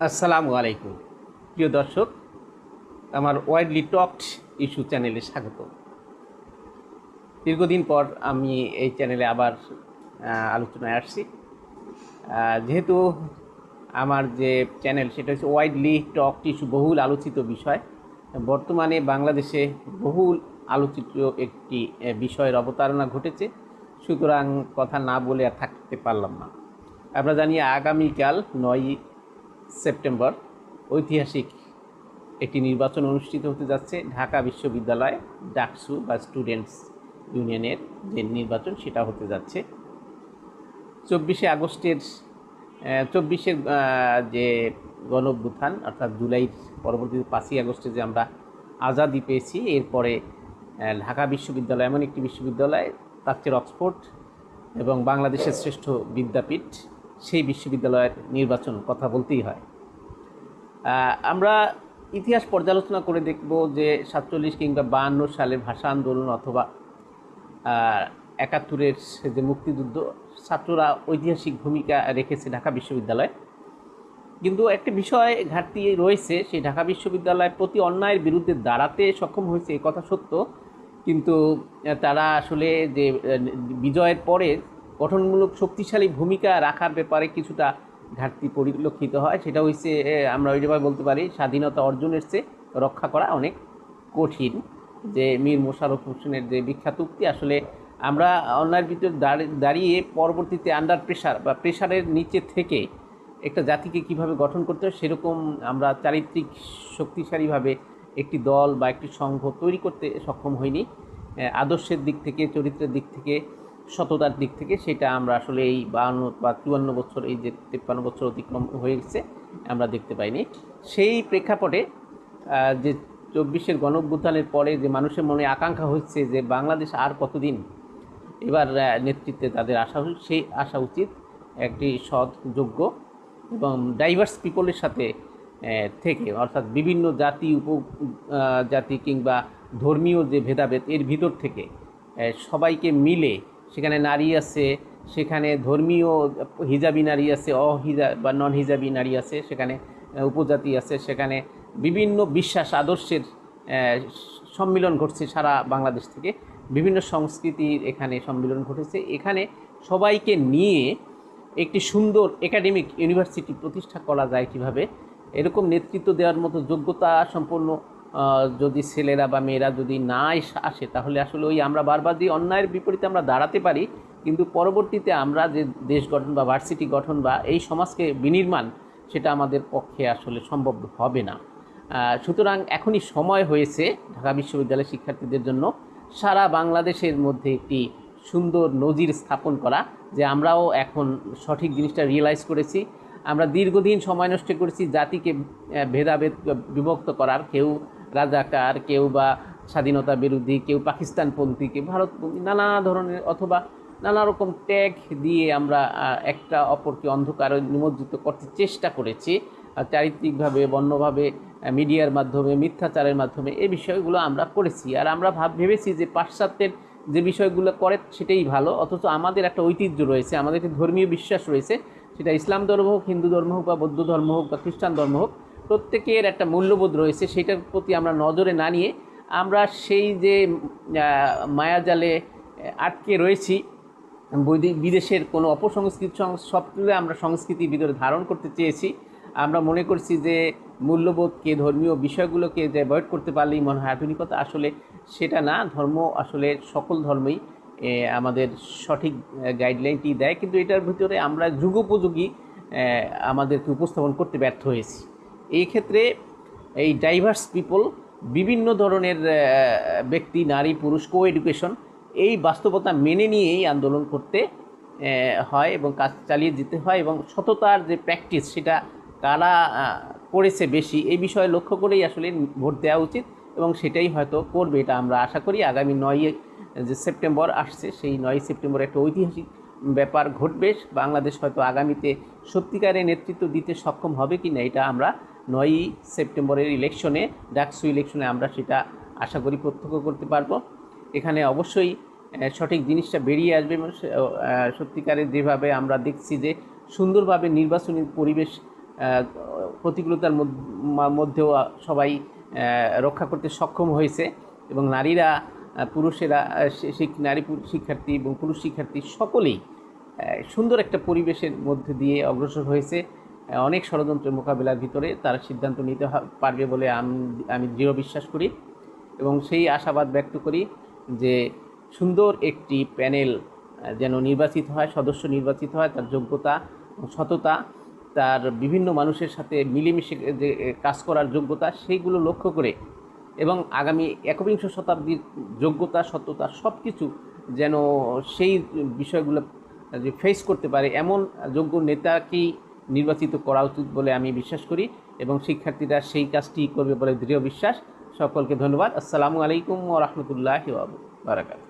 আসসালামু আলাইকুম প্রিয় দর্শক, আমার ওয়াইডলি টকড ইস্যু চ্যানেলে স্বাগত। দীর্ঘদিন পর আমি এই চ্যানেলে আবার আলোচনায় আসছি। যেহেতু আমার যে চ্যানেল সেটা হচ্ছে ওয়াইডলি টকড ইস্যু, বহুল আলোচিত বিষয়। বর্তমানে বাংলাদেশে বহুল আলোচিত একটি বিষয়ের অবতারণা ঘটেছে, সুতরাং কথা না বলে আর থাকতে পারলাম না। আমরা জানি আগামীকাল 9ই সেপ্টেম্বর ঐতিহাসিক একটি নির্বাচন অনুষ্ঠিত হতে যাচ্ছে। ঢাকা বিশ্ববিদ্যালয় ডাকসু বা স্টুডেন্টস ইউনিয়নের যে নির্বাচন সেটা হতে যাচ্ছে 24শে আগস্টের 24-এর যে গণঅভ্যুত্থান অর্থাৎ জুলাইয়ের পরবর্তীতে 5ই আগস্টে যে আমরা আজাদি পেয়েছি, এরপরে ঢাকা বিশ্ববিদ্যালয় এমন একটি বিশ্ববিদ্যালয়, প্রাচ্যের অক্সফোর্ড এবং বাংলাদেশের শ্রেষ্ঠ বিদ্যাপীঠ, সেই বিশ্ববিদ্যালয়ের নির্বাচন কথা বলতেই হয়। আমরা ইতিহাস পর্যালোচনা করে দেখব যে 47 কিংবা 52 সালের ভাষা আন্দোলন অথবা 71-এর যে মুক্তিযুদ্ধ, ছাত্ররা ঐতিহাসিক ভূমিকা রেখেছে ঢাকা বিশ্ববিদ্যালয়। কিন্তু একটি বিষয় ঘাটতি রয়েছে, সেই ঢাকা বিশ্ববিদ্যালয় প্রতি অন্যায়ের বিরুদ্ধে দাঁড়াতে সক্ষম হয়েছে, এই কথা সত্য, কিন্তু তারা আসলে যে বিজয়ের পরে গঠনমূলক শক্তিশালী ভূমিকা রাখার ব্যাপারে কিছুটা ঘাটতি পরিলক্ষিত হয়। সেটা হচ্ছে, আমরা ওইভাবে বলতে পারি, স্বাধীনতা অর্জনের চেয়ে রক্ষা করা অনেক কঠিন। যে মীর মোশাররফ হোসেনের যে বিখ্যাত উক্তি, আসলে আমরা অন্যায়ের ভিতরে দাঁড়িয়ে পরবর্তীতে আন্ডার প্রেশার বা প্রেশারের নিচে থেকে একটা জাতিকে কিভাবে গঠন করতে হয় সেরকম আমরা চারিত্রিক শক্তিশালীভাবে একটি দল বা একটি সংঘ তৈরি করতে সক্ষম হইনি। আদর্শের দিক থেকে, চরিত্রের দিক থেকে, সততার দিক থেকে সেটা আমরা আসলে এই 52 বা 54 বছর, এই যে 53 বছর অতিক্রম হয়ে গেছে, আমরা দেখতে পাইনি। সেই প্রেক্ষাপটে যে 24-এর গণঅভ্যুত্থানের পরে যে মানুষের মনে আকাঙ্ক্ষা হচ্ছে যে বাংলাদেশ আর কতদিন এবার নেতৃত্বে তাদের আসা উচিত একটি সৎ, যোগ্য এবং ডাইভার্স পিপলের সাথে থেকে, অর্থাৎ বিভিন্ন জাতি, জাতি কিংবা ধর্মীয় যে ভেদাভেদ এর ভিতর থেকে সবাইকে মিলে, সেখানে নারী আছে, সেখানে ধর্মীয় হিজাবি নারী আছে, বা নন হিজাবি নারী আছে, সেখানে উপজাতি আছে, সেখানে বিভিন্ন বিশ্বাস আদর্শের সম্মিলন ঘটছে সারা বাংলাদেশ থেকে, বিভিন্ন সংস্কৃতির এখানে সম্মিলন ঘটেছে। এখানে সবাইকে নিয়ে একটি সুন্দর একাডেমিক ইউনিভার্সিটি প্রতিষ্ঠা করা যায় কীভাবে, এরকম নেতৃত্ব দেওয়ার মতো যোগ্যতা সম্পন্ন যদি ছেলেরা বা মেয়েরা যদি না আসে, তাহলে আসলে ওই আমরা বারবার দিয়ে অন্যায়ের বিপরীতে আমরা দাঁড়াতে পারি, কিন্তু পরবর্তীতে আমরা যে দেশ গঠন বা ভার্সিটি গঠন বা এই সমাজকে বিনির্মাণ, সেটা আমাদের পক্ষে আসলে সম্ভব হবে না। সুতরাং এখনই সময় হয়েছে ঢাকা বিশ্ববিদ্যালয়ের শিক্ষার্থীদের জন্য সারা বাংলাদেশের মধ্যে একটি সুন্দর নজির স্থাপন করা, যে আমরাও এখন সঠিক জিনিসটা রিয়েলাইজ করেছি। আমরা দীর্ঘদিন সময় নষ্ট করেছি জাতিকে ভেদাভেদ বিভক্ত করার, কেউ রাজাকার, কেউ বা স্বাধীনতা বিরোধী, কেউ পাকিস্তানপন্থী, কেউ ভারতপন্থী, নানা ধরনের অথবা নানা রকম ট্যাগ দিয়ে আমরা একটা অপরকে অন্ধকারে নিমজ্জিত করতে চেষ্টা করেছি, চারিত্রিকভাবে, বর্ণভাবে, মিডিয়ার মাধ্যমে, মিথ্যাচারের মাধ্যমে এই বিষয়গুলো আমরা করেছি। আর আমরা ভেবেছি যে পাশ্চাত্যের যে বিষয়গুলো করে সেটাই ভালো, অথচ আমাদের একটা ঐতিহ্য রয়েছে, আমাদের একটি ধর্মীয় বিশ্বাস রয়েছে, সেটা ইসলাম ধর্ম হোক, হিন্দু ধর্ম হোক, বা বৌদ্ধ ধর্ম হোক, বা খ্রিস্টান ধর্ম হোক, প্রত্যেকের একটা মূল্যবোধ রয়েছে। সেটার প্রতি আমরা নজরে না নিয়ে আমরা সেই যে মায়াজালে আটকে রয়েছি, বিদেশের কোনো অপসংস্কৃতি সব তুলে আমরা সংস্কৃতির ভিতরে ধারণ করতে চেয়েছি। আমরা মনে করছি যে মূল্যবোধকে, ধর্মীয় বিষয়গুলোকে যে অ্যাভয়েড করতে পারলেই মনে হয় আধুনিকতা, আসলে সেটা না। ধর্ম আসলে সকল ধর্মই আমাদের সঠিক গাইডলাইনটি দেয়, কিন্তু এটার ভিতরে আমরা যুগোপযোগী আমাদেরকে উপস্থাপন করতে ব্যর্থ হয়েছি। এই ক্ষেত্রে এই ডাইভার্স পিপল, বিভিন্ন ধরনের ব্যক্তি, নারী পুরুষ, কো এডুকেশন, এই বাস্তবতা মেনে নিয়েই আন্দোলন করতে হয় এবং কাজ চালিয়ে যেতে হয়, এবং সততার যে প্র্যাকটিস সেটা কারা করেছে বেশি, এই বিষয়ে লক্ষ্য করেই আসলে ভোট দেওয়া উচিত, এবং সেটাই হয়তো করবে, এটা আমরা আশা করি। আগামী 9 যে সেপ্টেম্বর আসছে, সেই 9 সেপ্টেম্বর একটা ঐতিহাসিক ব্যাপার ঘটবে। বাংলাদেশ হয়তো আগামীতে সত্যিকারের নেতৃত্ব দিতে সক্ষম হবে কি না, এটা আমরা 9 সেপ্টেম্বরের ইলেকশনে, ডাকসু ইলেকশনে আমরা সেটা আশা করি প্রত্যক্ষ করতে পারবো। এখানে অবশ্যই সঠিক জিনিসটা বেরিয়ে আসবে। সত্যিকারের যেভাবে আমরা দেখছি যে সুন্দরভাবে নির্বাচনী পরিবেশ প্রতিকূলতার মধ্যেও সবাই রক্ষা করতে সক্ষম হয়েছে এবং নারীরা পুরুষেরা নারী শিক্ষার্থী এবং পুরুষ শিক্ষার্থী সকলেই সুন্দর একটা পরিবেশের মধ্যে দিয়ে অগ্রসর হয়েছে। অনেক ষড়যন্ত্রের মোকাবিলার ভিতরে তারা সিদ্ধান্ত নিতে পারবে বলে আমি দৃঢ় বিশ্বাস করি এবং সেই আশাবাদ ব্যক্ত করি যে সুন্দর একটি প্যানেল যেন নির্বাচিত হয়, সদস্য নির্বাচিত হয়, তার যোগ্যতা, সততা, তার বিভিন্ন মানুষের সাথে মিলেমিশে যে কাজ করার যোগ্যতা, সেইগুলো লক্ষ্য করে এবং আগামী একবিংশ শতাব্দীর যোগ্যতা, সততা সব কিছু যেন সেই বিষয়গুলো যে ফেস করতে পারে এমন যোগ্য নেতাকেই নির্বাচিত করা উচিত বলে আমি বিশ্বাস করি এবং শিক্ষার্থীরা সেই কাজটি করবে বলে দৃঢ় বিশ্বাস। সকলকে ধন্যবাদ। আসসালামু আলাইকুম ওয়া রাহমাতুল্লাহি ওয়া বারাকাতুহু।